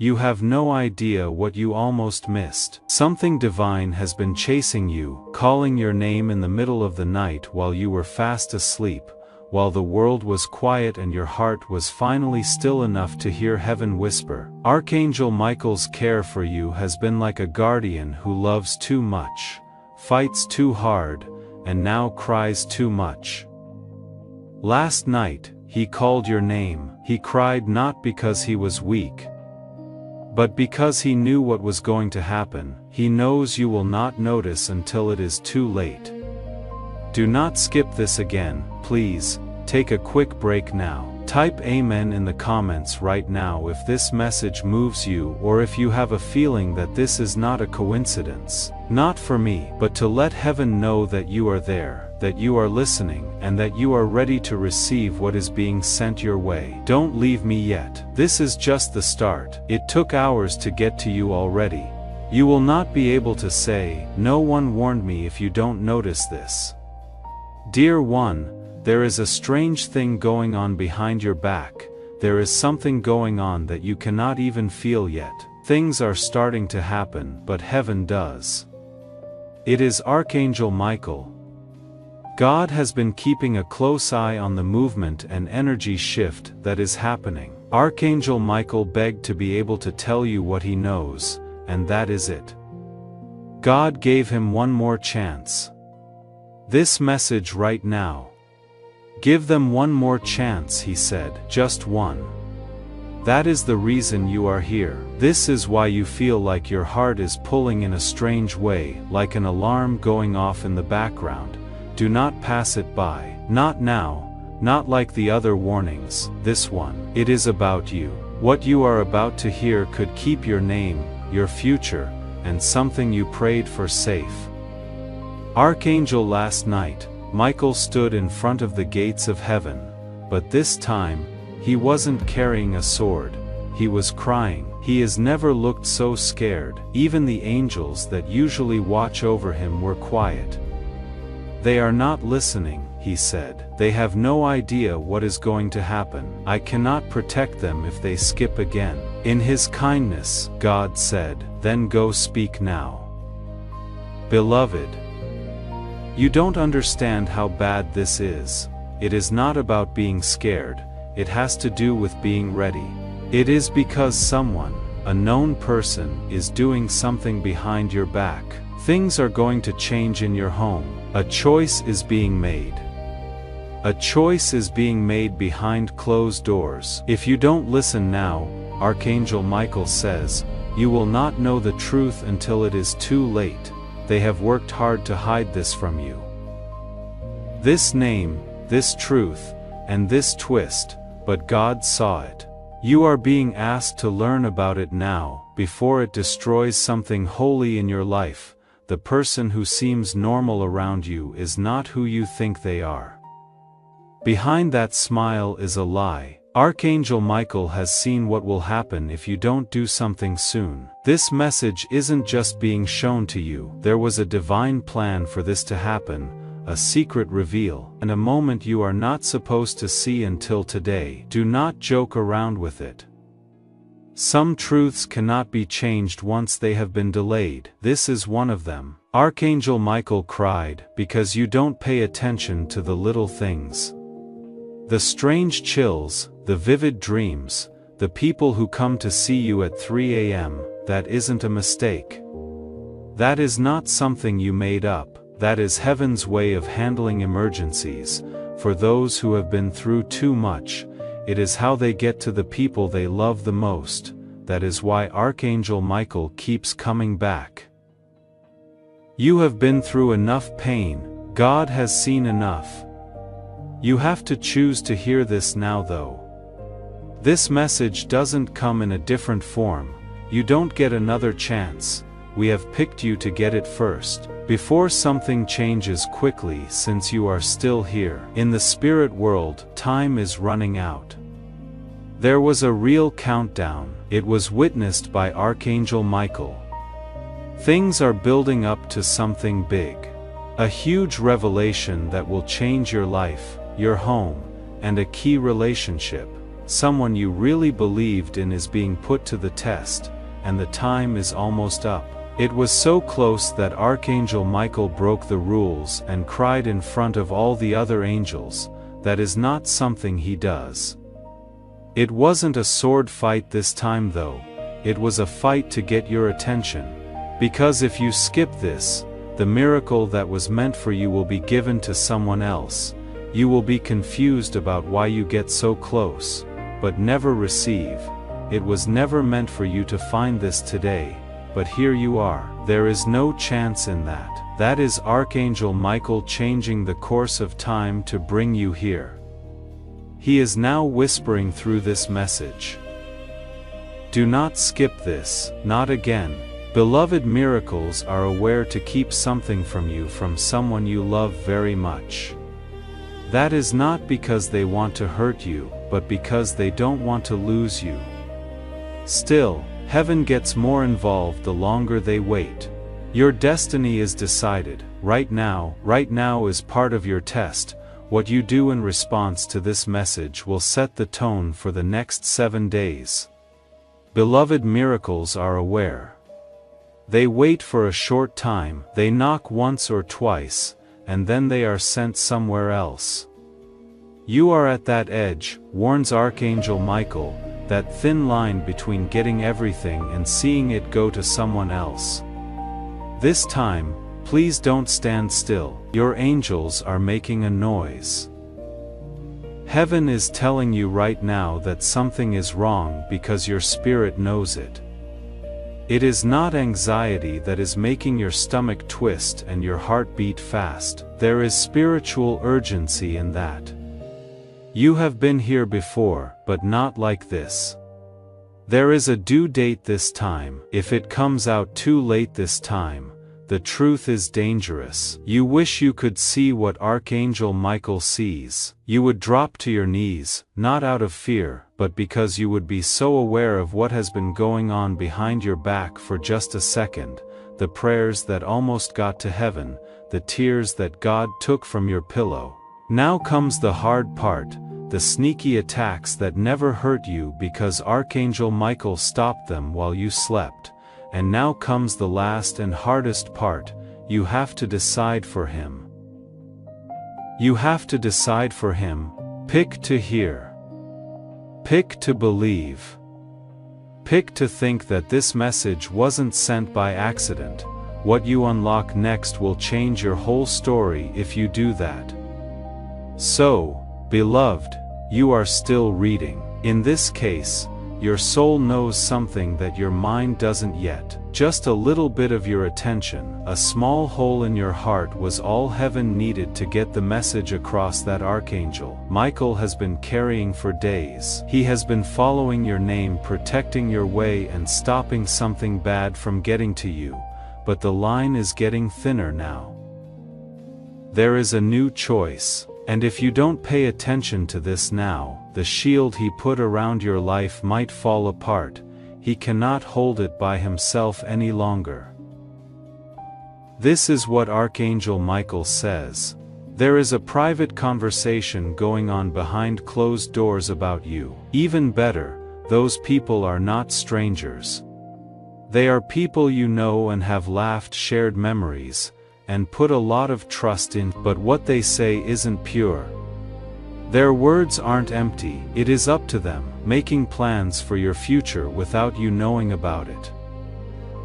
You have no idea what you almost missed. Something divine has been chasing you, calling your name in the middle of the night while you were fast asleep, while the world was quiet and your heart was finally still enough to hear heaven whisper. Archangel Michael's care for you has been like a guardian who loves too much, fights too hard, and now cries too much. Last night, he called your name. He cried not because he was weak, but because he knew what was going to happen. He knows you will not notice until it is too late. Do not skip this again, please. Take a quick break now. Type Amen in the comments right now if this message moves you, or if you have a feeling that this is not a coincidence. Not for me, but to let heaven know that you are there, that you are listening, and that you are ready to receive what is being sent your way. Don't leave me yet. This is just the start. It took hours to get to you already. You will not be able to say, "No one warned me," if you don't notice this. Dear one, there is a strange thing going on behind your back. There is something going on that you cannot even feel yet. Things are starting to happen, but heaven does. It is Archangel Michael. God has been keeping a close eye on the movement and energy shift that is happening. Archangel Michael begged to be able to tell you what he knows, and that is it. God gave him one more chance. This message right now. Give them one more chance, he said, just one. That is the reason you are here. This is why you feel like your heart is pulling in a strange way, like an alarm going off in the background. Do not pass it by. Not now, not like the other warnings. This one. It is about you. What you are about to hear could keep your name, your future, and something you prayed for safe. Archangel, last night, Michael stood in front of the gates of heaven, but this time, he wasn't carrying a sword. He was crying. He has never looked so scared. Even the angels that usually watch over him were quiet. They are not listening, he said. They have no idea what is going to happen. I cannot protect them if they skip again. In his kindness, God said, then go speak now. Beloved, you don't understand how bad this is. It is not about being scared. It has to do with being ready. It is because someone, a known person, is doing something behind your back. Things are going to change in your home. A choice is being made. A choice is being made behind closed doors. If you don't listen now, Archangel Michael says, you will not know the truth until it is too late. They have worked hard to hide this from you. This name, this truth, and this twist, but God saw it. You are being asked to learn about it now, before it destroys something holy in your life. The person who seems normal around you is not who you think they are. Behind that smile is a lie. Archangel Michael has seen what will happen if you don't do something soon. This message isn't just being shown to you. There was a divine plan for this to happen, a secret reveal, and a moment you are not supposed to see until today. Do not joke around with it. Some truths cannot be changed once they have been delayed. This is one of them. Archangel Michael cried, because you don't pay attention to the little things. The strange chills, the vivid dreams, the people who come to see you at 3 a.m., that isn't a mistake. That is not something you made up. That is heaven's way of handling emergencies. For those who have been through too much, it is how they get to the people they love the most. That is why Archangel Michael keeps coming back. You have been through enough pain. God has seen enough. You have to choose to hear this now, though. This message doesn't come in a different form. You don't get another chance. We have picked you to get it first. Before something changes quickly, since you are still here. In the spirit world, time is running out. There was a real countdown. It was witnessed by Archangel Michael. Things are building up to something big. A huge revelation that will change your life, your home, and a key relationship. someone you really believed in is being put to the test, and the time is almost up. It was so close that Archangel Michael broke the rules and cried in front of all the other angels. That is not something he does. It wasn't a sword fight this time though, it was a fight to get your attention. Because if you skip this, the miracle that was meant for you will be given to someone else. You will be confused about why you get so close, but never receive. It was never meant for you to find this today, but here you are. There is no chance in that. That is Archangel Michael changing the course of time to bring you here. He is now whispering through this message. Do not skip this, not again. Beloved, miracles are aware to keep something from you from someone you love very much. That is not because they want to hurt you, but because they don't want to lose you. Still, heaven gets more involved the longer they wait. Your destiny is decided. Right now is part of your test. What you do in response to this message will set the tone for the next 7 days. Beloved, miracles are aware. They wait for a short time, they knock once or twice, and then they are sent somewhere else. You are at that edge, warns Archangel Michael, that thin line between getting everything and seeing it go to someone else. This time, please don't stand still. Your angels are making a noise. Heaven is telling you right now that something is wrong because your spirit knows it. It is not anxiety that is making your stomach twist and your heart beat fast. There is spiritual urgency in that. You have been here before, but not like this. There is a due date this time. If it comes out too late this time, the truth is dangerous. You wish you could see what Archangel Michael sees. You would drop to your knees, not out of fear, but because you would be so aware of what has been going on behind your back for just a second, the prayers that almost got to heaven, the tears that God took from your pillow. Now comes the hard part, the sneaky attacks that never hurt you because Archangel Michael stopped them while you slept. And now comes the last and hardest part, you have to decide for him. You have to decide for him. Pick to hear. Pick to believe. Pick to think that this message wasn't sent by accident. What you unlock next will change your whole story if you do that. So, beloved, you are still reading. In this case, your soul knows something that your mind doesn't yet. Just a little bit of your attention, a small hole in your heart was all heaven needed to get the message across that Archangel Michael has been carrying for days. He has been following your name, protecting your way and stopping something bad from getting to you. But the line is getting thinner now. There is a new choice. And if you don't pay attention to this now, the shield he put around your life might fall apart. He cannot hold it by himself any longer. This is what Archangel Michael says. There is a private conversation going on behind closed doors about you. Even better, those people are not strangers. They are people you know and have laughed, shared memories, and put a lot of trust in, but what they say isn't pure. Their words aren't empty, it is up to them, making plans for your future without you knowing about it.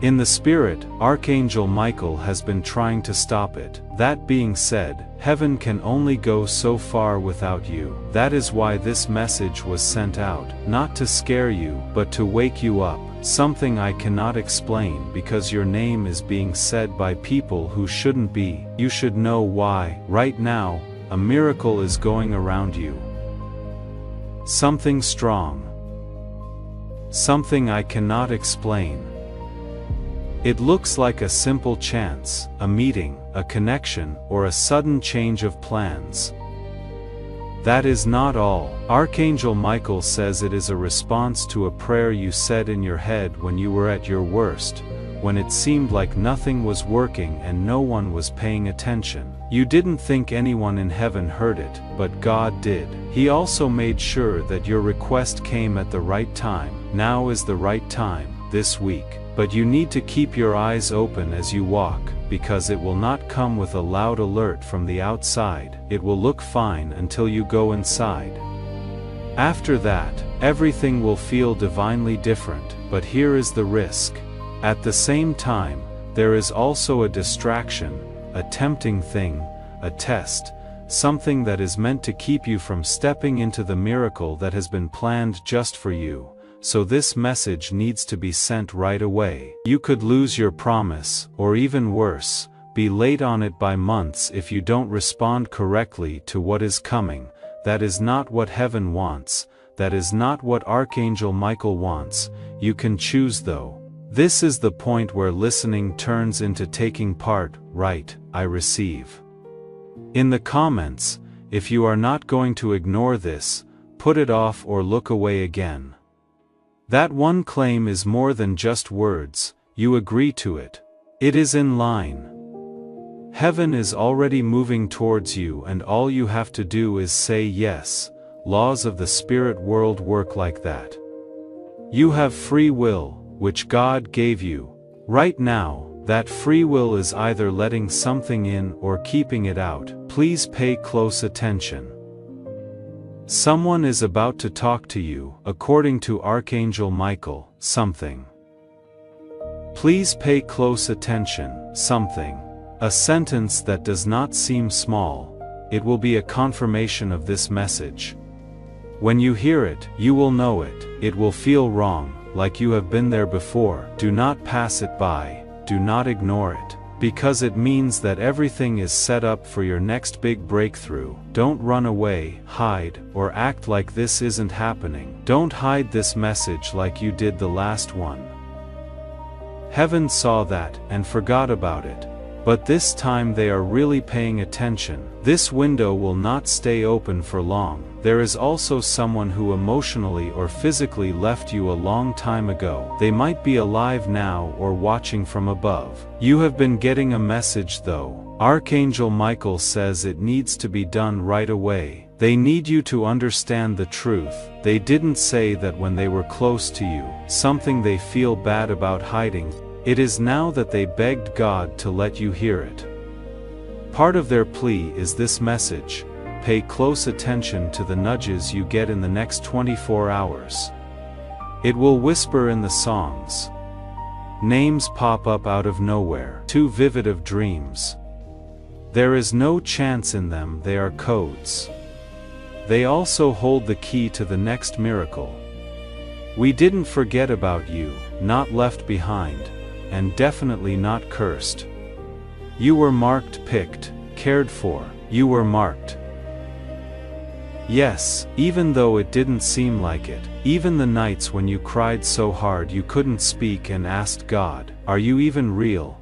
In the spirit, Archangel Michael has been trying to stop it. That being said, heaven can only go so far without you. That is why this message was sent out, not to scare you, but to wake you up. Something I cannot explain because your name is being said by people who shouldn't be. You should know why. Right now, a miracle is going around you. Something strong. Something I cannot explain. It looks like a simple chance, a meeting, a connection, or a sudden change of plans. That is not all. Archangel Michael says it is a response to a prayer you said in your head when you were at your worst, when it seemed like nothing was working and no one was paying attention. You didn't think anyone in heaven heard it, but God did. He also made sure that your request came at the right time. Now is the right time, this week. But you need to keep your eyes open as you walk, because it will not come with a loud alert from the outside. It will look fine until you go inside. After that, everything will feel divinely different, but here is the risk. At the same time, there is also a distraction, a tempting thing, a test, something that is meant to keep you from stepping into the miracle that has been planned just for you. So this message needs to be sent right away. You could lose your promise, or even worse, be late on it by months if you don't respond correctly to what is coming. That is not what heaven wants. That is not what Archangel Michael wants. You can choose though. This is the point where listening turns into taking part. Right, I receive. In the comments, if you are not going to ignore this, put it off or look away again. That one claim is more than just words. You agree to it. It is in line. Heaven is already moving towards you, and all you have to do is say yes. Laws of the spirit world work like that. You have free will, which God gave you. Right now, that free will is either letting something in or keeping it out. Please pay close attention. Someone is about to talk to you, according to Archangel Michael, something. Please pay close attention, something. A sentence that does not seem small. It will be a confirmation of this message. When you hear it, you will know it. It will feel wrong, like you have been there before. Do not pass it by. Do not ignore it. Because it means that everything is set up for your next big breakthrough. Don't run away, hide, or act like this isn't happening. Don't hide this message like you did the last one. Heaven saw that, and forgot about it. But this time they are really paying attention. This window will not stay open for long. There is also someone who emotionally or physically left you a long time ago. They might be alive now or watching from above. You have been getting a message though. Archangel Michael says it needs to be done right away. They need you to understand the truth. They didn't say that when they were close to you, something they feel bad about hiding. It is now that they begged God to let you hear it. Part of their plea is this message. Pay close attention to the nudges you get in the next 24 hours. It will whisper in the songs. Names pop up out of nowhere, too vivid of dreams. There is no chance in them, they are codes. They also hold the key to the next miracle. We didn't forget about you, not left behind, and definitely not cursed. You were marked, picked, cared for. You were marked. Yes, even though it didn't seem like it, even the nights when you cried so hard you couldn't speak and asked God, "Are you even real?"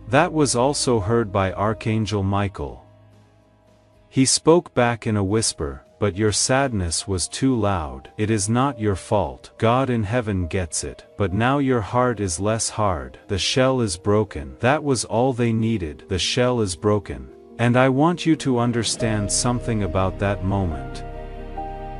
That was also heard by Archangel Michael. He spoke back in a whisper, "But your sadness was too loud. It is not your fault. God in heaven gets it. But now your heart is less hard. The shell is broken." That was all they needed. The shell is broken. And I want you to understand something about that moment.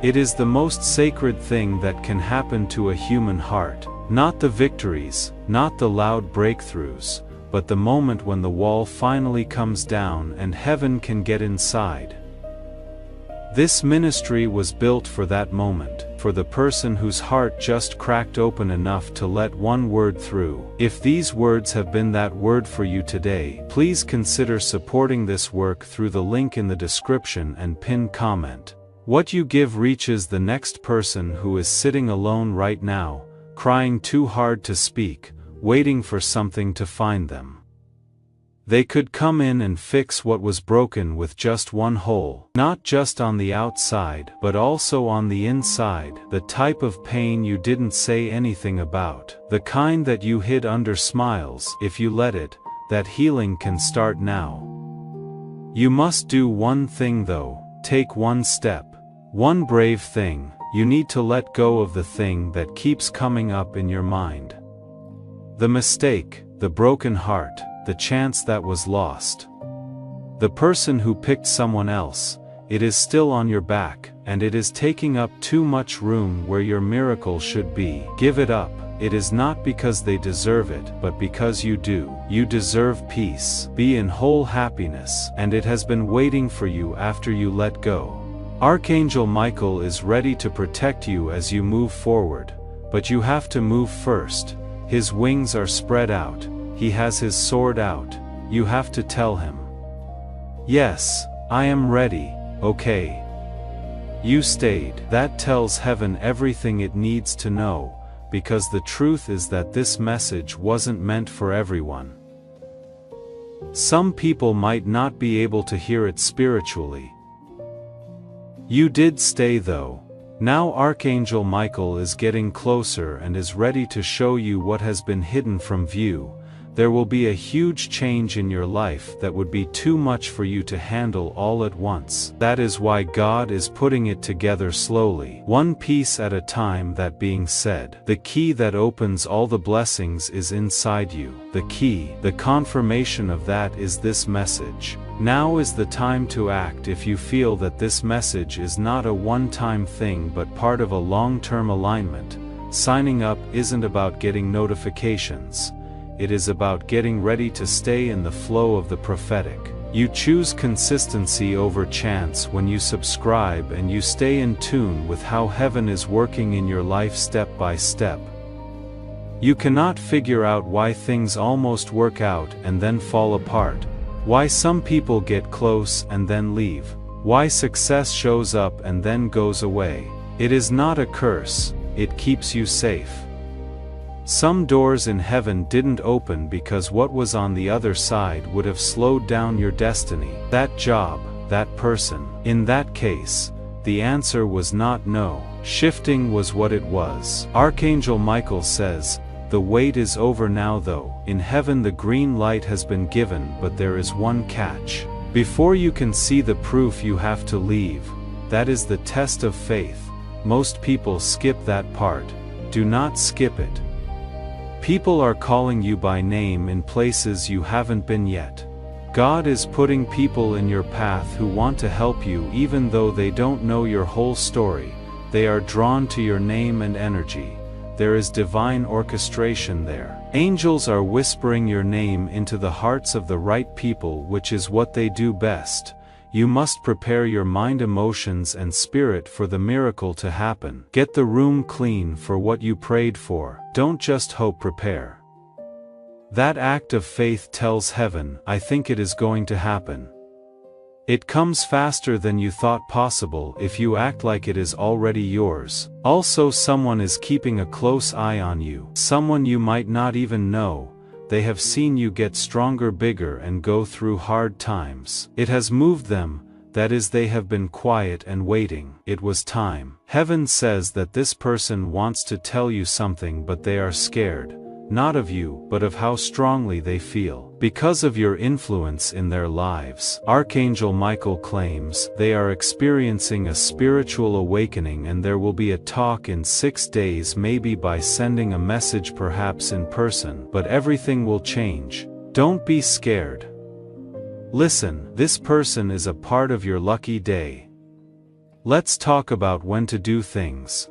It is the most sacred thing that can happen to a human heart. Not the victories, not the loud breakthroughs, but the moment when the wall finally comes down and heaven can get inside. This ministry was built for that moment, for the person whose heart just cracked open enough to let one word through. If these words have been that word for you today, please consider supporting this work through the link in the description and pinned comment. What you give reaches the next person who is sitting alone right now, crying too hard to speak, waiting for something to find them. They could come in and fix what was broken with just one hole, not just on the outside, but also on the inside, the type of pain you didn't say anything about, the kind that you hid under smiles. If you let it, that healing can start now. You must do one thing though, take one step, one brave thing. You need to let go of the thing that keeps coming up in your mind. The mistake, the broken heart, the chance that was lost. The person who picked someone else, it is still on your back, and it is taking up too much room where your miracle should be. Give it up. It is not because they deserve it, but because you do. You deserve peace. Be in whole happiness, and it has been waiting for you after you let go. Archangel Michael is ready to protect you as you move forward, but you have to move first. His wings are spread out. He has his sword out. You have to tell him, "Yes, I am ready, okay." You stayed. That tells heaven everything it needs to know, because the truth is that this message wasn't meant for everyone. Some people might not be able to hear it spiritually. You did stay though. Now Archangel Michael is getting closer and is ready to show you what has been hidden from view. There will be a huge change in your life that would be too much for you to handle all at once. That is why God is putting it together slowly, one piece at a time. That being said, the key that opens all the blessings is inside you. The key, the confirmation of that is this message. Now is the time to act if you feel that this message is not a one-time thing but part of a long-term alignment. Signing up isn't about getting notifications. It is about getting ready to stay in the flow of the prophetic. You choose consistency over chance when you subscribe, and you stay in tune with how heaven is working in your life step by step. You cannot figure out why things almost work out and then fall apart, why some people get close and then leave, why success shows up and then goes away. It is not a curse, it keeps you safe. Some doors in heaven didn't open because what was on the other side would have slowed down your destiny. That job, that person. In that case, the answer was not no. Shifting was what it was. Archangel Michael says, "The wait is over now though." In heaven the green light has been given, but there is one catch. Before you can see the proof you have to leave. That is the test of faith. Most people skip that part. Do not skip it. People are calling you by name in places you haven't been yet. God is putting people in your path who want to help you even though they don't know your whole story. They are drawn to your name and energy. There is divine orchestration there. Angels are whispering your name into the hearts of the right people, which is what they do best. You must prepare your mind, emotions and spirit for the miracle to happen. Get the room clean for what you prayed for. Don't just hope, prepare. That act of faith tells heaven, "I think it is going to happen." It comes faster than you thought possible if you act like it is already yours. Also, someone is keeping a close eye on you. Someone you might not even know. They have seen you get stronger, bigger and go through hard times. It has moved them, that is, they have been quiet and waiting. It was time. Heaven says that this person wants to tell you something, but they are scared. Not of you, but of how strongly they feel. Because of your influence in their lives. Archangel Michael claims they are experiencing a spiritual awakening, and there will be a talk in 6 days, maybe by sending a message, perhaps in person, but everything will change. Don't be scared. Listen, this person is a part of your lucky day. Let's talk about when to do things.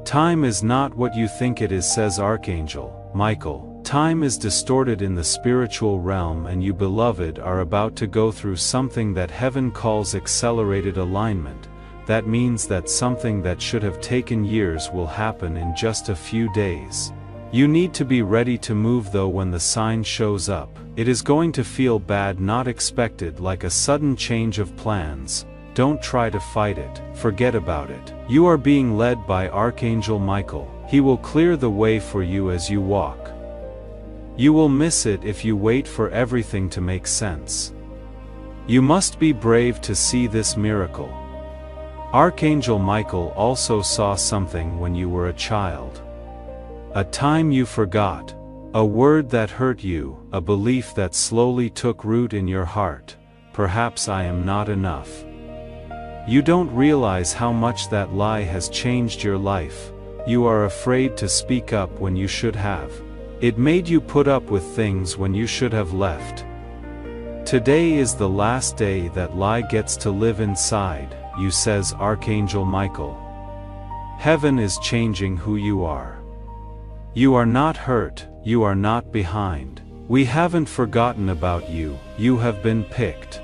Time is not what you think it is, says Archangel Michael. Time is distorted in the spiritual realm, and you, beloved, are about to go through something that heaven calls accelerated alignment. That means that something that should have taken years will happen in just a few days. You need to be ready to move though when the sign shows up. It is going to feel bad, not expected, like a sudden change of plans. Don't try to fight it. Forget about it. You are being led by Archangel Michael. He will clear the way for you as you walk. You will miss it if you wait for everything to make sense. You must be brave to see this miracle. Archangel Michael also saw something when you were a child. A time you forgot. A word that hurt you. A belief that slowly took root in your heart. Perhaps I am not enough. You don't realize how much that lie has changed your life. You are afraid to speak up when you should have. It made you put up with things when you should have left. Today is the last day that lie gets to live inside you, says Archangel Michael. Heaven is changing who you are. You are not hurt, you are not behind. We haven't forgotten about you, you have been picked.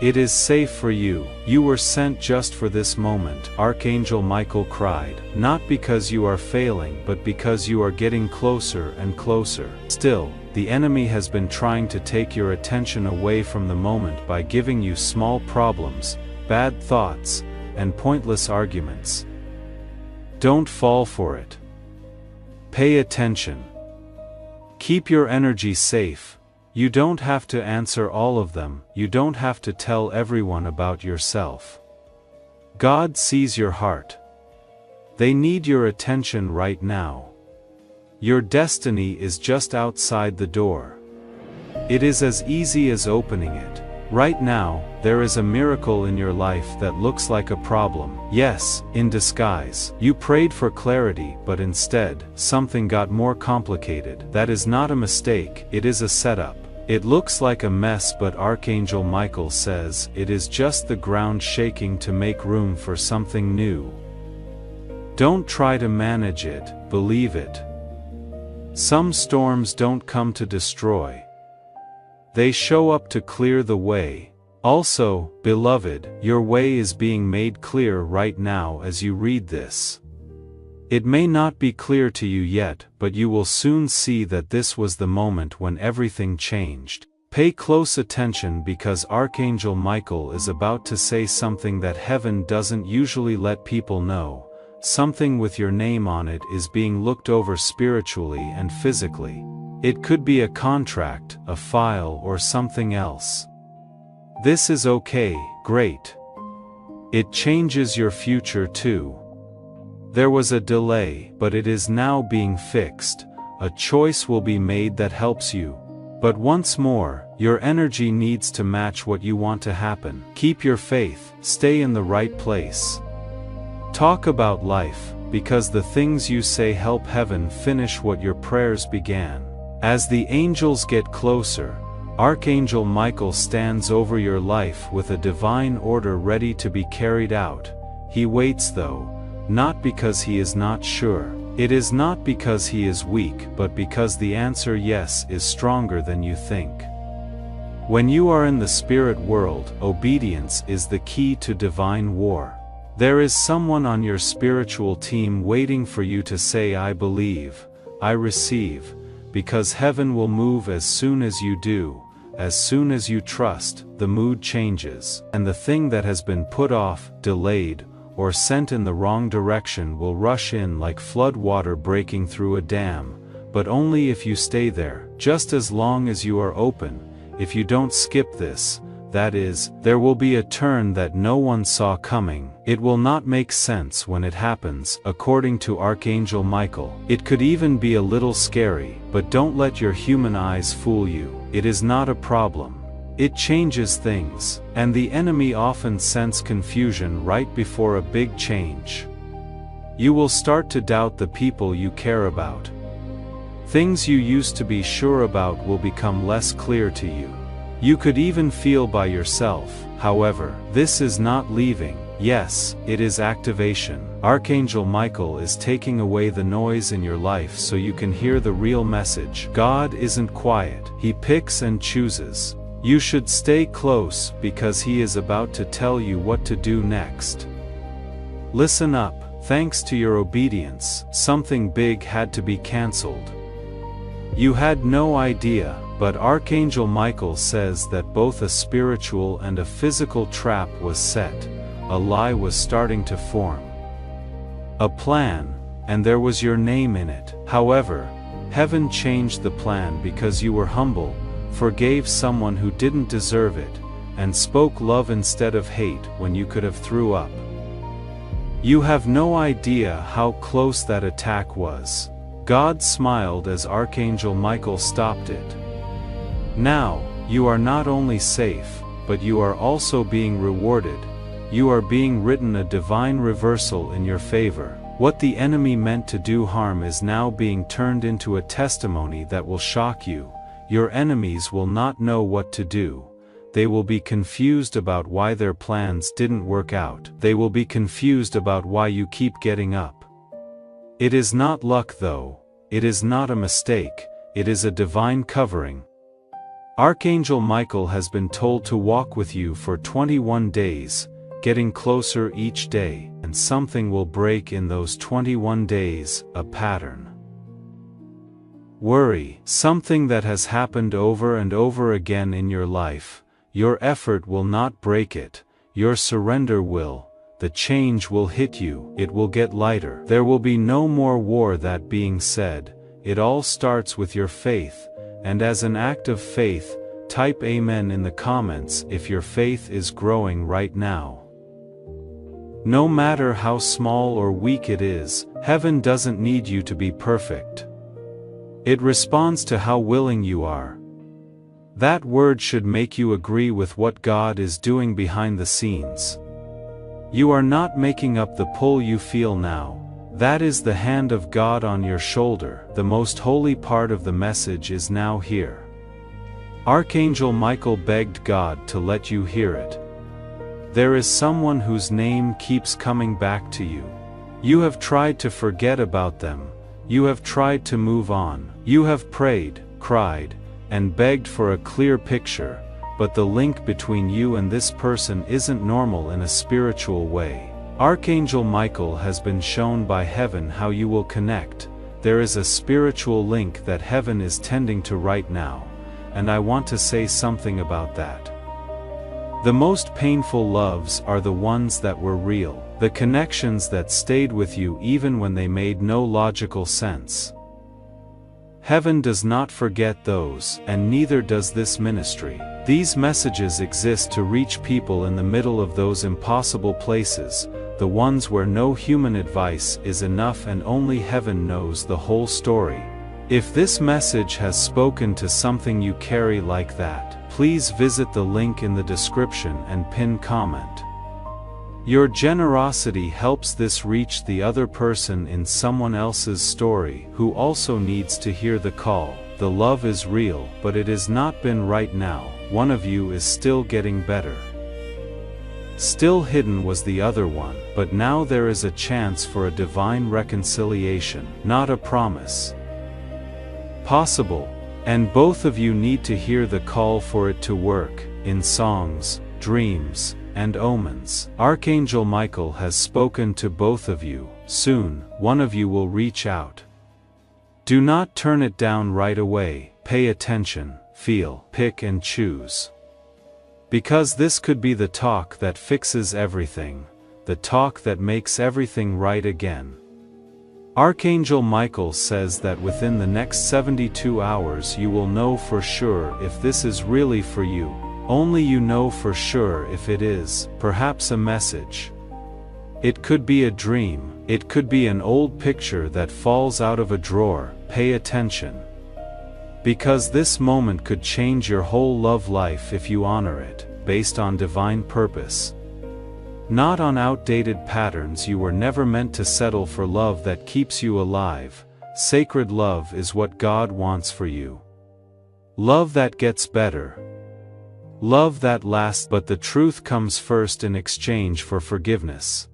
It is safe for you, you were sent just for this moment, Archangel Michael cried, not because you are failing but because you are getting closer and closer. Still, the enemy has been trying to take your attention away from the moment by giving you small problems, bad thoughts, and pointless arguments. Don't fall for it. Pay attention. Keep your energy safe. You don't have to answer all of them, you don't have to tell everyone about yourself. God sees your heart. They need your attention right now. Your destiny is just outside the door. It is as easy as opening it. Right now, there is a miracle in your life that looks like a problem. Yes, in disguise. You prayed for clarity, but instead, something got more complicated. That is not a mistake, it is a setup. It looks like a mess, but Archangel Michael says it is just the ground shaking to make room for something new. Don't try to manage it, believe it. Some storms don't come to destroy. They show up to clear the way. Also, beloved, your way is being made clear right now as you read this. It may not be clear to you yet, but you will soon see that this was the moment when everything changed. Pay close attention because Archangel Michael is about to say something that heaven doesn't usually let people know. Something with your name on it is being looked over spiritually and physically. It could be a contract, a file, or something else. This is okay, great. It changes your future too. There was a delay, but it is now being fixed. A choice will be made that helps you. But once more, your energy needs to match what you want to happen. Keep your faith, stay in the right place. Talk about life, because the things you say help heaven finish what your prayers began. As the angels get closer, Archangel Michael stands over your life with a divine order ready to be carried out. He waits though, not because he is not sure. It is not because he is weak, but because the answer yes is stronger than you think. When you are in the spirit world, obedience is the key to divine war. There is someone on your spiritual team waiting for you to say I believe, I receive, because heaven will move as soon as you do. As soon as you trust, the mood changes, and the thing that has been put off, delayed, or sent in the wrong direction will rush in like flood water breaking through a dam, but only if you stay there, just as long as you are open. If you don't skip this, that is, there will be a turn that no one saw coming. It will not make sense when it happens, according to Archangel Michael. It could even be a little scary, but don't let your human eyes fool you. It is not a problem. It changes things, and the enemy often sense confusion right before a big change. You will start to doubt the people you care about. Things you used to be sure about will become less clear to you. You could even feel by yourself. However, this is not leaving. Yes, it is activation. Archangel Michael is taking away the noise in your life so you can hear the real message. God isn't quiet. He picks and chooses. You should stay close because he is about to tell you what to do next. Listen up. Thanks to your obedience, something big had to be cancelled. You had no idea, but Archangel Michael says that both a spiritual and a physical trap was set. A lie was starting to form. A plan, and there was your name in it. However, heaven changed the plan because you were humble, forgave someone who didn't deserve it, and spoke love instead of hate when you could have threw up. You have no idea how close that attack was. God smiled as Archangel Michael stopped it. Now, you are not only safe, but you are also being rewarded. You are being written a divine reversal in your favor. What the enemy meant to do harm is now being turned into a testimony that will shock you. Your enemies will not know what to do. They will be confused about why their plans didn't work out. They will be confused about why you keep getting up. It is not luck though. It is not a mistake. It is a divine covering. Archangel Michael has been told to walk with you for 21 days, getting closer each day, and something will break in those 21 days, a pattern. Worry, something that has happened over and over again in your life. Your effort will not break it, your surrender will. The change will hit you, it will get lighter. There will be no more war. That being said, it all starts with your faith, and as an act of faith, type Amen in the comments if your faith is growing right now. No matter how small or weak it is, heaven doesn't need you to be perfect. It responds to how willing you are. That word should make you agree with what God is doing behind the scenes. You are not making up the pull you feel now. That is the hand of God on your shoulder. The most holy part of the message is now here. Archangel Michael begged God to let you hear it. There is someone whose name keeps coming back to you. You have tried to forget about them. You have tried to move on. You have prayed, cried, and begged for a clear picture, but the link between you and this person isn't normal in a spiritual way. Archangel Michael has been shown by heaven how you will connect. There is a spiritual link that heaven is tending to right now, and I want to say something about that. The most painful loves are the ones that were real, the connections that stayed with you even when they made no logical sense. Heaven does not forget those, and neither does this ministry. These messages exist to reach people in the middle of those impossible places, the ones where no human advice is enough and only heaven knows the whole story. If this message has spoken to something you carry like that, please visit the link in the description and pin comment. Your generosity helps this reach the other person in someone else's story who also needs to hear the call. The love is real, but it has not been right now. One of you is still getting better. Still hidden was the other one, but now there is a chance for a divine reconciliation, not a promise. Possible, and both of you need to hear the call for it to work, in songs, dreams, and omens. Archangel Michael has spoken to both of you. Soon, one of you will reach out. Do not turn it down right away. Pay attention, feel, pick and choose. Because this could be the talk that fixes everything, the talk that makes everything right again. Archangel Michael says that within the next 72 hours you will know for sure if this is really for you. Only you know for sure if it is, perhaps a message. It could be a dream, it could be an old picture that falls out of a drawer. Pay attention. Because this moment could change your whole love life if you honor it, based on divine purpose. Not on outdated patterns. You were never meant to settle for love that keeps you alive. Sacred love is what God wants for you. Love that gets better. Love that lasts, but the truth comes first in exchange for forgiveness.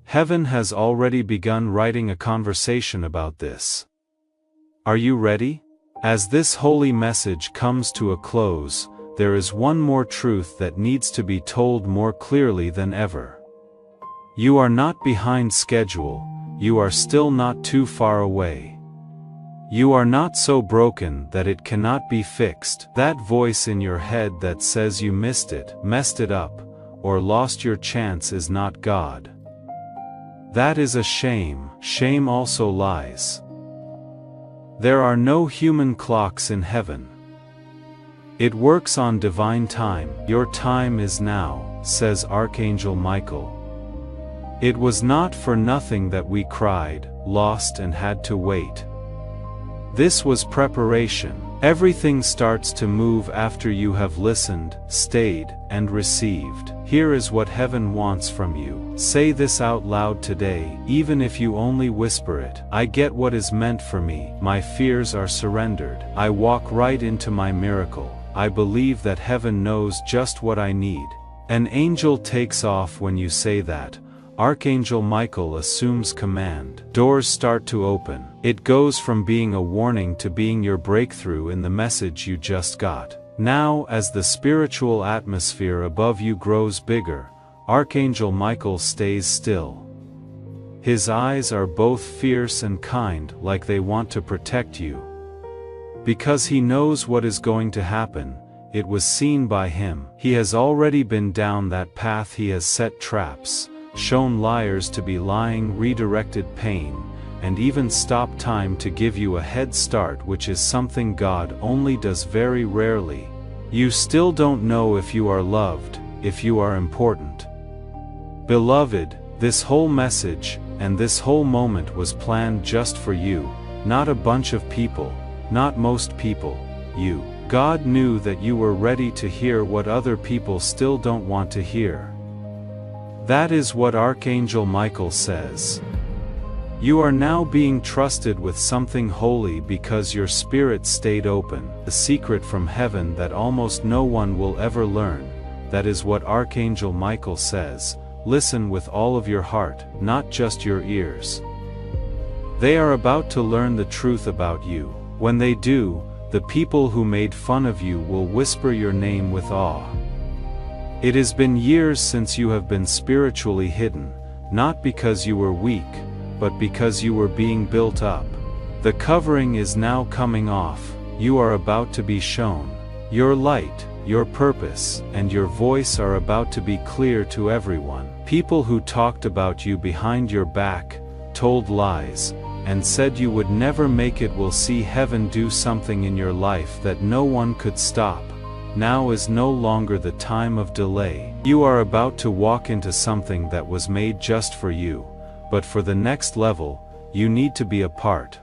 Heaven has already begun writing a conversation about this. Are you ready? As this holy message comes to a close, there is one more truth that needs to be told more clearly than ever. You are not behind schedule, you are still not too far away. You are not so broken that it cannot be fixed. That voice in your head that says you missed it, messed it up, or lost your chance is not God. That is a shame. Shame also lies. There are no human clocks in heaven. It works on divine time. Your time is now, says Archangel Michael. It was not for nothing that we cried, lost and had to wait. This was preparation. Everything starts to move after you have listened, stayed, and received. Here is what heaven wants from you. Say this out loud today, even if you only whisper it. I get what is meant for me. My fears are surrendered. I walk right into my miracle. I believe that heaven knows just what I need. An angel takes off when you say that. Archangel Michael assumes command. Doors start to open. It goes from being a warning to being your breakthrough in the message you just got. Now, as the spiritual atmosphere above you grows bigger, Archangel Michael stays still. His eyes are both fierce and kind, like they want to protect you. Because he knows what is going to happen, it was seen by him. He has already been down that path. He has set traps, shown liars to be lying, redirected pain, and even stopped time to give you a head start, which is something God only does very rarely. You still don't know if you are loved, if you are important. Beloved, this whole message, and this whole moment was planned just for you, not a bunch of people, not most people, you. God knew that you were ready to hear what other people still don't want to hear. That is what Archangel Michael says. You are now being trusted with something holy because your spirit stayed open, a secret from heaven that almost no one will ever learn. That is what Archangel Michael says. Listen with all of your heart, not just your ears. They are about to learn the truth about you. When they do, the people who made fun of you will whisper your name with awe. It has been years since you have been spiritually hidden, not because you were weak, but because you were being built up. The covering is now coming off. You are about to be shown. Your light, your purpose, and your voice are about to be clear to everyone. People who talked about you behind your back, told lies, and said you would never make it will see heaven do something in your life that no one could stop. Now is no longer the time of delay. You are about to walk into something that was made just for you, but for the next level, you need to be a part.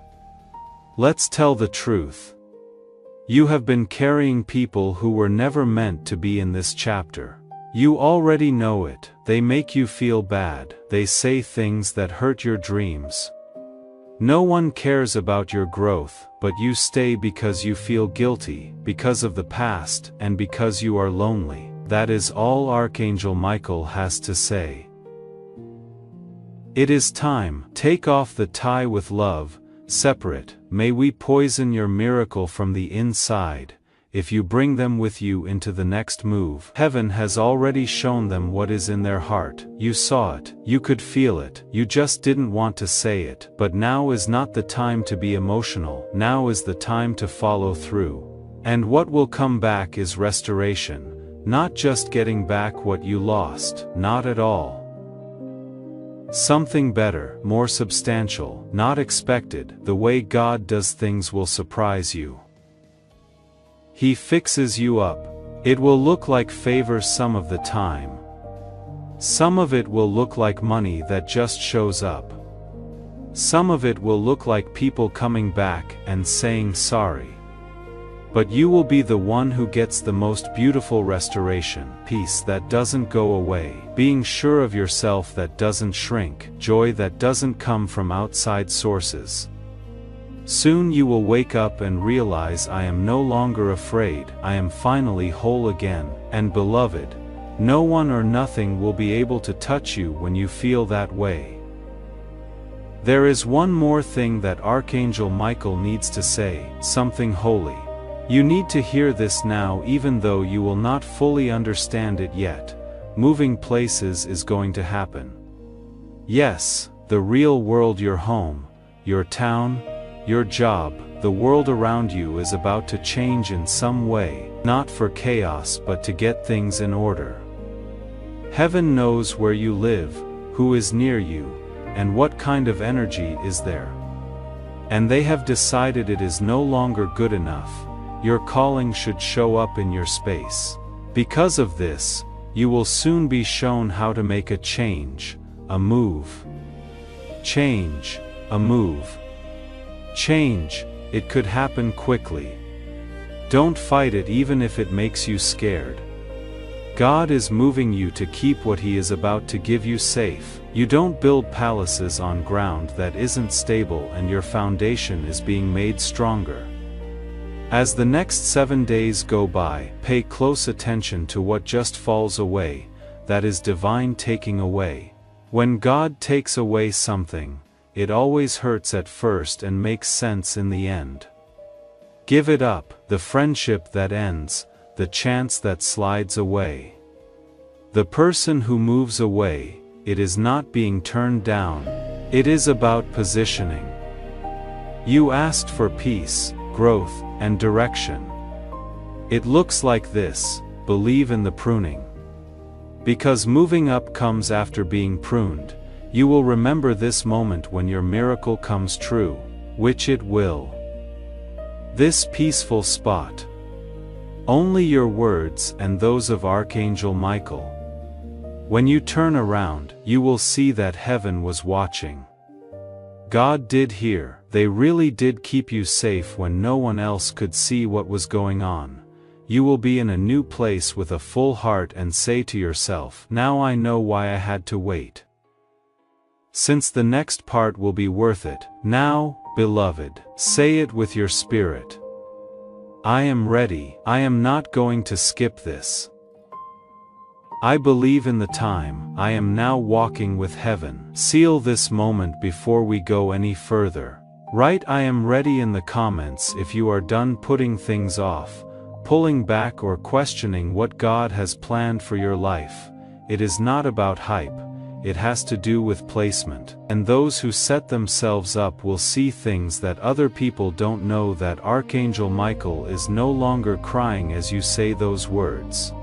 Let's tell the truth. You have been carrying people who were never meant to be in this chapter. You already know it. They make you feel bad. They say things that hurt your dreams. No one cares about your growth, but you stay because you feel guilty, because of the past, and because you are lonely. That is all Archangel Michael has to say. It is time. Take off the tie with love, separate. May we poison your miracle from the inside. If you bring them with you into the next move, heaven has already shown them what is in their heart. You saw it, you could feel it, you just didn't want to say it. But now is not the time to be emotional. Now is the time to follow through. And what will come back is restoration, not just getting back what you lost, not at all. Something better, more substantial, not expected. The way God does things will surprise you. He fixes you up. It will look like favor some of the time. Some of it will look like money that just shows up. Some of it will look like people coming back and saying sorry. But you will be the one who gets the most beautiful restoration, peace that doesn't go away, being sure of yourself that doesn't shrink, joy that doesn't come from outside sources. Soon you will wake up and realize I am no longer afraid, I am finally whole again. And beloved, no one or nothing will be able to touch you when you feel that way. There is one more thing that Archangel Michael needs to say, something holy. You need to hear this now even though you will not fully understand it yet. Moving places is going to happen. Yes, the real world, your home, your town, your job, the world around you is about to change in some way, not for chaos but to get things in order. Heaven knows where you live, who is near you, and what kind of energy is there. And they have decided it is no longer good enough. Your calling should show up in your space. Because of this, you will soon be shown how to make a change, a move. Change, a move. Change, it could happen quickly. Don't fight it even if it makes you scared. God is moving you to keep what He is about to give you safe. You don't build palaces on ground that isn't stable, and your foundation is being made stronger. As the next 7 days go by, pay close attention to what just falls away, that is divine taking away. When God takes away something, it always hurts at first and makes sense in the end. Give it up, the friendship that ends, the chance that slides away. The person who moves away, it is not being turned down, it is about positioning. You asked for peace, growth, and direction. It looks like this: believe in the pruning. Because moving up comes after being pruned, you will remember this moment when your miracle comes true, which it will. This peaceful spot. Only your words and those of Archangel Michael. When you turn around, you will see that heaven was watching. God did hear. They really did keep you safe when no one else could see what was going on. You will be in a new place with a full heart and say to yourself, "Now I know why I had to wait." Since the next part will be worth it. Now, beloved, say it with your spirit. I am ready. I am not going to skip this. I believe in the time. I am now walking with heaven. Seal this moment before we go any further. Write "I am ready" in the comments if you are done putting things off, pulling back, or questioning what God has planned for your life. It is not about hype. It has to do with placement. And those who set themselves up will see things that other people don't know. That Archangel Michael is no longer crying as you say those words.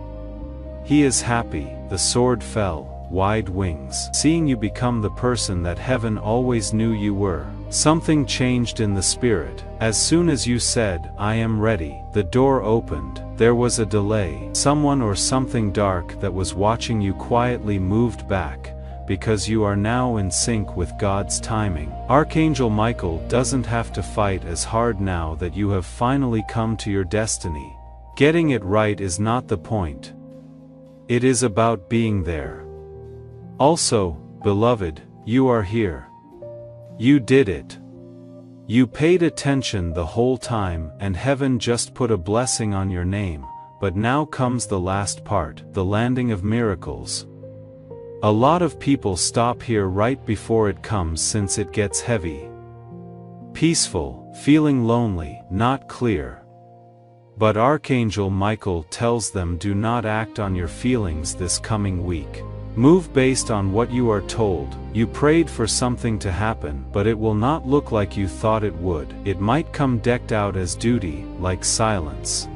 He is happy. The sword fell, wide wings, seeing you become the person that heaven always knew you were. Something changed in the spirit. As soon as you said, "I am ready," the door opened. There was a delay. Someone or something dark that was watching you quietly moved back, because you are now in sync with God's timing. Archangel Michael doesn't have to fight as hard now that you have finally come to your destiny. Getting it right is not the point. It is about being there. Also, beloved, you are here. You did it. You paid attention the whole time, and heaven just put a blessing on your name. But now comes the last part, the landing of miracles. A lot of people stop here right before it comes, since it gets heavy. Peaceful, feeling lonely, not clear. But Archangel Michael tells them, do not act on your feelings this coming week. Move based on what you are told. You prayed for something to happen, but it will not look like you thought it would. It might come decked out as duty, like silence.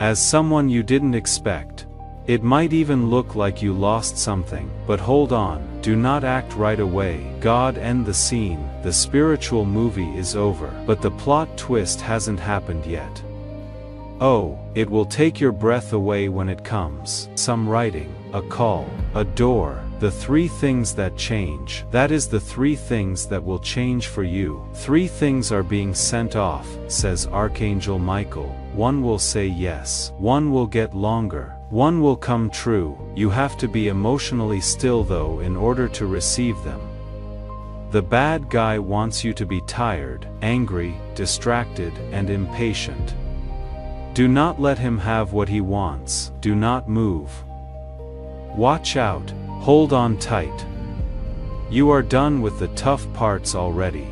As someone you didn't expect. It might even look like you lost something. But hold on, do not act right away. God end the scene. The spiritual movie is over. But the plot twist hasn't happened yet. Oh, it will take your breath away when it comes. Some writing, a call, a door, the 3 things that change. That is the 3 things that will change for you. 3 things are being sent off, says Archangel Michael. 1 will say yes. 1 will get longer. 1 will come true. You have to be emotionally still though in order to receive them. The bad guy wants you to be tired, angry, distracted, and impatient. Do not let him have what he wants. Do not move. Watch out. Hold on tight. You are done with the tough parts already.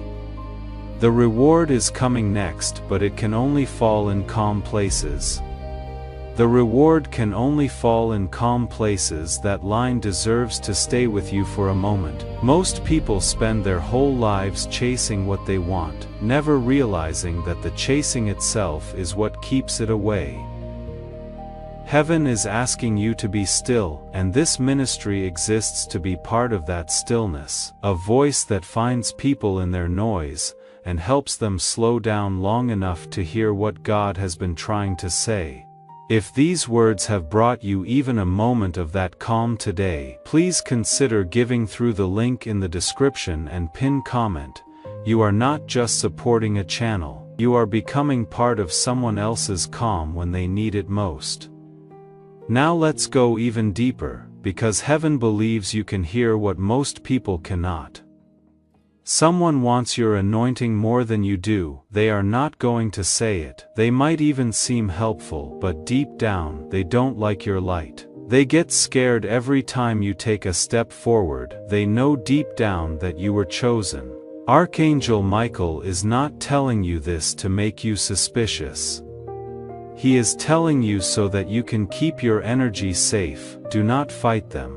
The reward is coming next, but it can only fall in calm places. The reward can only fall in calm places. That line deserves to stay with you for a moment. Most people spend their whole lives chasing what they want, never realizing that the chasing itself is what keeps it away. Heaven is asking you to be still, and this ministry exists to be part of that stillness. A voice that finds people in their noise, and helps them slow down long enough to hear what God has been trying to say. If these words have brought you even a moment of that calm today, please consider giving through the link in the description and pinned comment. You are not just supporting a channel, You are becoming part of someone else's calm when they need it most. Now let's go even deeper, because heaven believes you can hear what most people cannot. Someone wants your anointing more than you do. They are not going to say it. They might even seem helpful, but deep down, they don't like your light. They get scared every time you take a step forward. They know deep down that you were chosen. Archangel Michael is not telling you this to make you suspicious. He is telling you so that you can keep your energy safe. Do not fight them.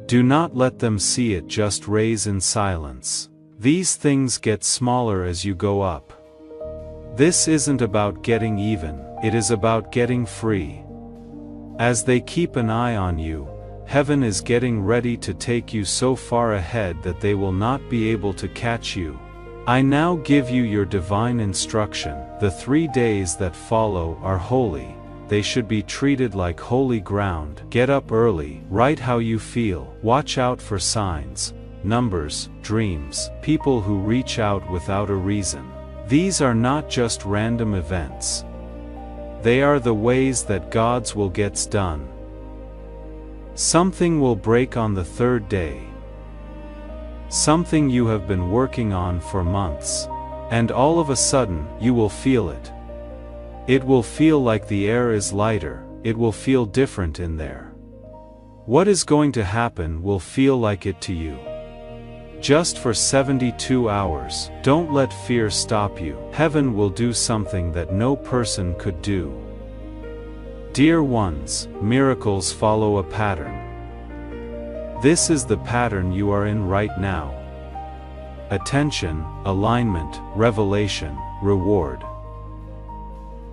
Do not let them see it, just raise in silence. These things get smaller as you go up. This isn't about getting even, it is about getting free. As they keep an eye on you, heaven is getting ready to take you so far ahead that they will not be able to catch you. I now give you your divine instruction. The 3 days that follow are holy. They should be treated like holy ground. Get up early, write how you feel, watch out for signs, numbers, dreams, people who reach out without a reason. These are not just random events. They are the ways that God's will gets done. Something will break on the 3rd day. Something you have been working on for months. And all of a sudden, you will feel it. It will feel like the air is lighter, it will feel different in there. What is going to happen will feel like it to you. Just for 72 hours, don't let fear stop you. Heaven will do something that no person could do. Dear ones, miracles follow a pattern. This is the pattern you are in right now. Attention, alignment, revelation, reward.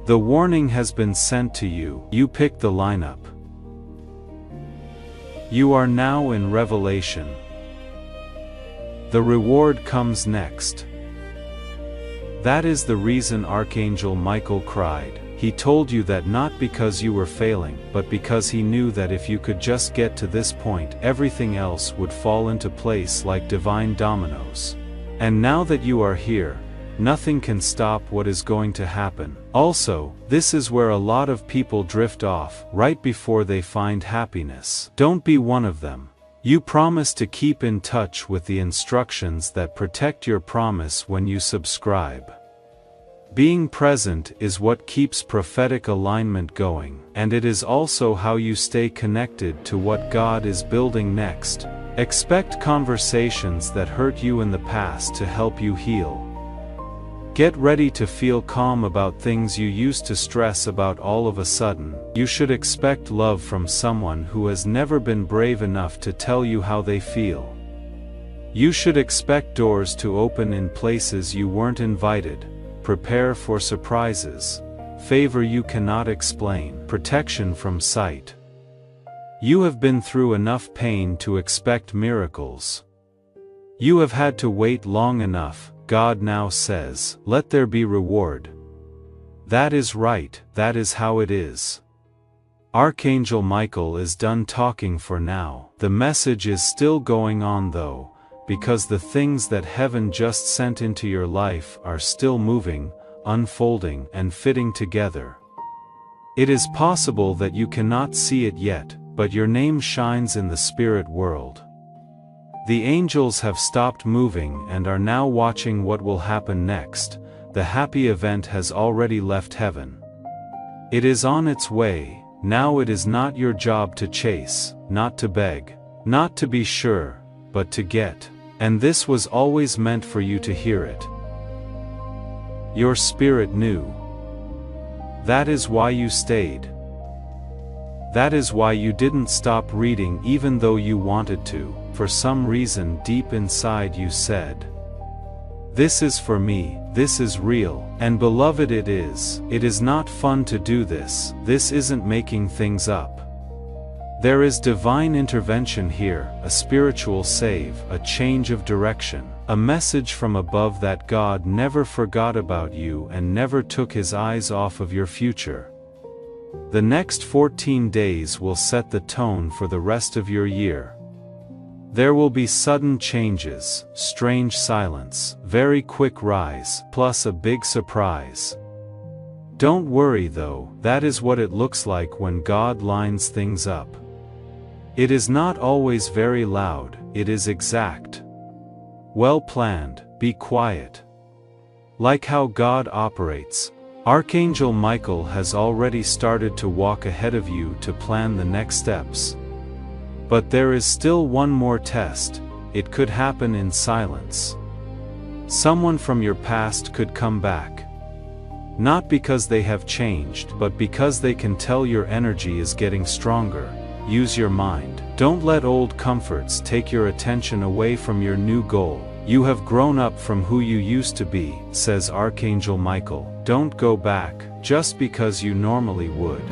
The warning has been sent to you. You pick the lineup. You are now in revelation. The reward comes next. That is the reason Archangel Michael cried. He told you that not because you were failing, but because he knew that if you could just get to this point, everything else would fall into place like divine dominoes. And now that you are here, nothing can stop what is going to happen. Also, this is where a lot of people drift off, right before they find happiness. Don't be one of them. You promise to keep in touch with the instructions that protect your promise when you subscribe. Being present is what keeps prophetic alignment going, and it is also how you stay connected to what God is building next. Expect conversations that hurt you in the past to help you heal. Get ready to feel calm about things you used to stress about all of a sudden. You should expect love from someone who has never been brave enough to tell you how they feel. You should expect doors to open in places you weren't invited. Prepare for surprises. Favor you cannot explain. Protection from sight. You have been through enough pain to expect miracles. You have had to wait long enough. God now says, let there be reward. That is right, that is how it is. Archangel Michael is done talking for now. The message is still going on though, because the things that heaven just sent into your life are still moving, unfolding, and fitting together. It is possible that you cannot see it yet, but your name shines in the spirit world. The angels have stopped moving and are now watching what will happen next. The happy event has already left heaven. It is on its way. Now it is not your job to chase, not to beg, not to be sure, but to get. And this was always meant for you to hear it. Your spirit knew. That is why you stayed. That is why you didn't stop reading even though you wanted to. For some reason deep inside you said, this is for me, this is real, and beloved it is. It is not fun to do this, this isn't making things up. There is divine intervention here, a spiritual save, a change of direction, a message from above that God never forgot about you and never took his eyes off of your future. The next 14 days will set the tone for the rest of your year. There will be sudden changes, strange silence, very quick rise, plus a big surprise. Don't worry though, that is what it looks like when God lines things up. It is not always very loud, it is exact. Well planned, be quiet. Like how God operates, Archangel Michael has already started to walk ahead of you to plan the next steps. But there is still one more test. It could happen in silence. Someone from your past could come back. Not because they have changed, but because they can tell your energy is getting stronger. Use your mind. Don't let old comforts take your attention away from your new goal. You have grown up from who you used to be, says Archangel Michael. Don't go back, just because you normally would.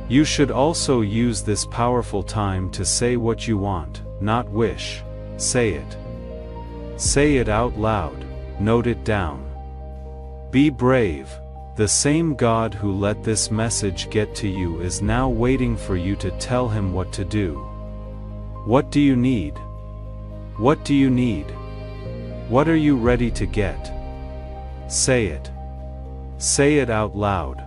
You should also use this powerful time to say what you want, not wish. Say it. Say it out loud. Note it down. Be brave. The same God who let this message get to you is now waiting for you to tell him what to do. What do you need? What do you need? What are you ready to get? Say it. Say it out loud.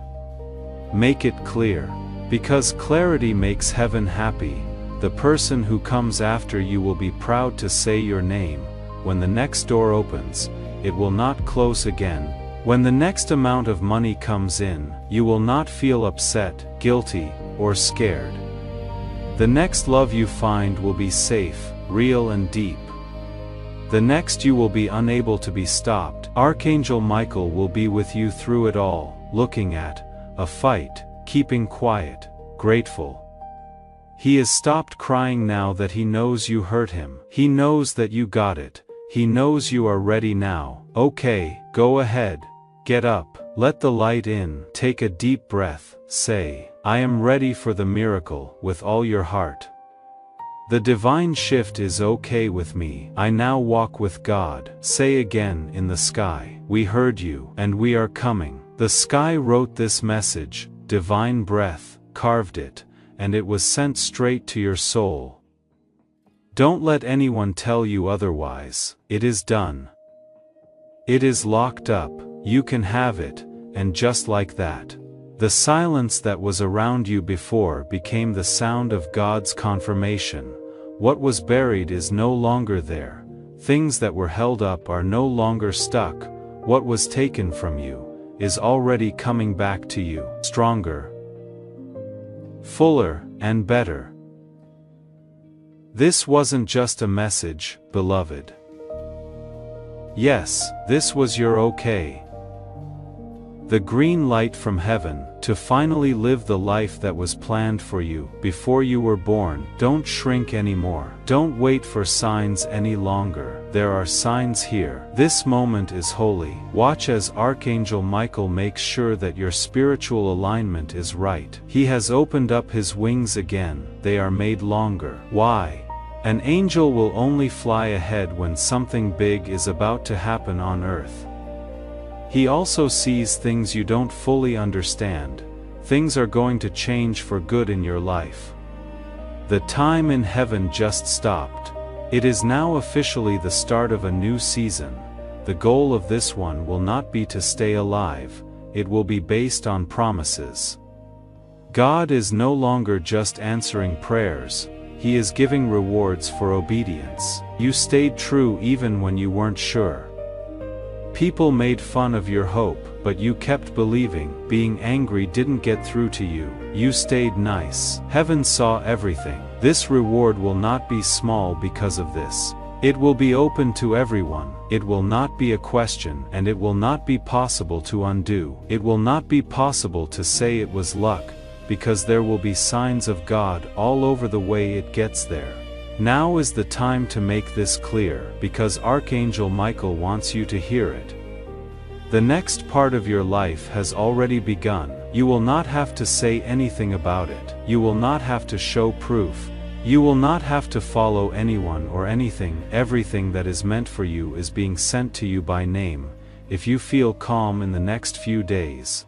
Make it clear. Because clarity makes heaven happy. The person who comes after you will be proud to say your name. When the next door opens, it will not close again. When the next amount of money comes in, you will not feel upset, guilty, or scared. The next love you find will be safe, real and deep. The next you will be unable to be stopped. Archangel Michael will be with you through it all, looking at a fight, keeping quiet, grateful. He has stopped crying now that he knows you hurt him. He knows that you got it. He knows you are ready now. Okay, go ahead. Get up. Let the light in. Take a deep breath. Say, I am ready for the miracle, with all your heart. The divine shift is okay with me. I now walk with God. Say again in the sky. We heard you, and we are coming. The sky wrote this message. Divine breath carved it, and it was sent straight to your soul. Don't let anyone tell you otherwise. It is done. It is locked up. You can have it, and just like that, the silence that was around you before became the sound of God's confirmation. What was buried is no longer there. Things that were held up are no longer stuck. What was taken from you is already coming back to you, stronger, fuller, and better. This wasn't just a message, beloved. Yes, this was your okay. The green light from heaven, to finally live the life that was planned for you before you were born. Don't shrink anymore. Don't wait for signs any longer. There are signs here. This moment is holy. Watch as Archangel Michael makes sure that your spiritual alignment is right. He has opened up his wings again. They are made longer. Why? An angel will only fly ahead when something big is about to happen on earth. He also sees things you don't fully understand. Things are going to change for good in your life. The time in heaven just stopped. It is now officially the start of a new season. The goal of this one will not be to stay alive. It will be based on promises. God is no longer just answering prayers. He is giving rewards for obedience. You stayed true even when you weren't sure. People made fun of your hope, but you kept believing. Being angry didn't get through to you. You stayed nice. Heaven saw everything. This reward will not be small because of this. It will be open to everyone. It will not be a question, and it will not be possible to undo. It will not be possible to say it was luck, because there will be signs of God all over the way it gets there. Now is the time to make this clear, because Archangel Michael wants you to hear it. The next part of your life has already begun. You will not have to say anything about it. You will not have to show proof. You will not have to follow anyone or anything. Everything that is meant for you is being sent to you by name. If you feel calm in the next few days,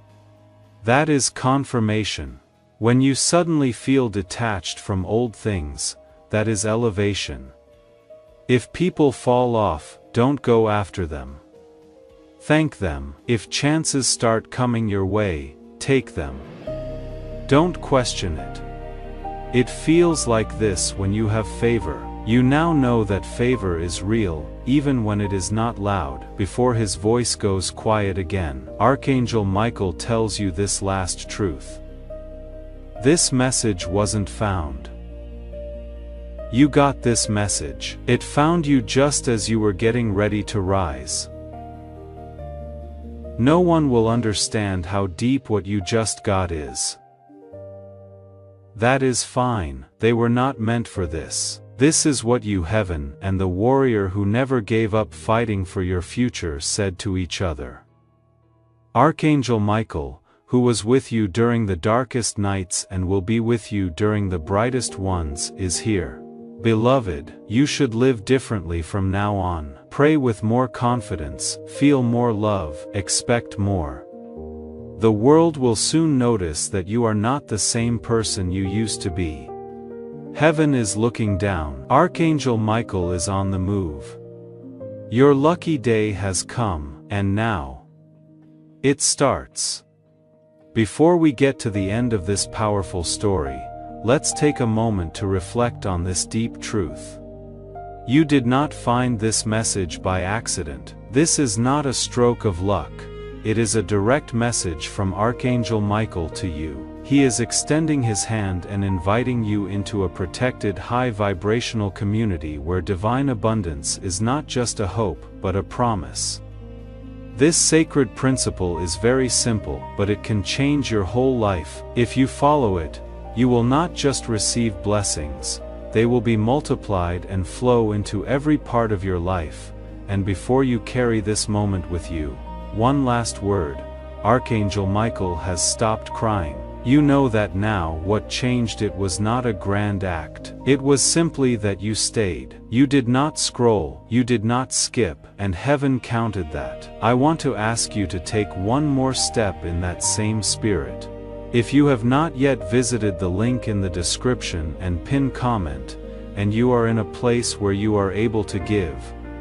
that is confirmation. When you suddenly feel detached from old things, that is elevation. If people fall off, don't go after them. Thank them. If chances start coming your way, take them. Don't question it. It feels like this when you have favor. You now know that favor is real, even when it is not loud. Before his voice goes quiet again, Archangel Michael tells you this last truth. This message wasn't found. You got this message. It found you just as you were getting ready to rise. No one will understand how deep what you just got is. That is fine, they were not meant for this. This is what you, heaven, and the warrior who never gave up fighting for your future said to each other. Archangel Michael, who was with you during the darkest nights and will be with you during the brightest ones, is here. Beloved, you should live differently from now on. Pray with more confidence, feel more love, expect more. The world will soon notice that you are not the same person you used to be. Heaven is looking down. Archangel Michael is on the move. Your lucky day has come, and now it starts. Before we get to the end of this powerful story, let's take a moment to reflect on this deep truth. You did not find this message by accident. This is not a stroke of luck. It is a direct message from Archangel Michael to you. He is extending his hand and inviting you into a protected high-vibrational community where divine abundance is not just a hope, but a promise. This sacred principle is very simple, but it can change your whole life. If you follow it, you will not just receive blessings, they will be multiplied and flow into every part of your life. And before you carry this moment with you, one last word: Archangel Michael has stopped crying. You know that now. What changed it was not a grand act. It was simply that you stayed. You did not scroll, you did not skip, and heaven counted that. I want to ask you to take one more step in that same spirit. If you have not yet visited the link in the description and pinned comment, and you are in a place where you are able to give,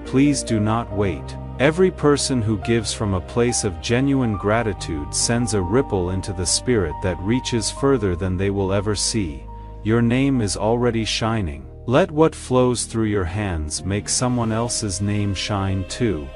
please do not wait. Every person who gives from a place of genuine gratitude sends a ripple into the spirit that reaches further than they will ever see. Your name is already shining. Let what flows through your hands make someone else's name shine too.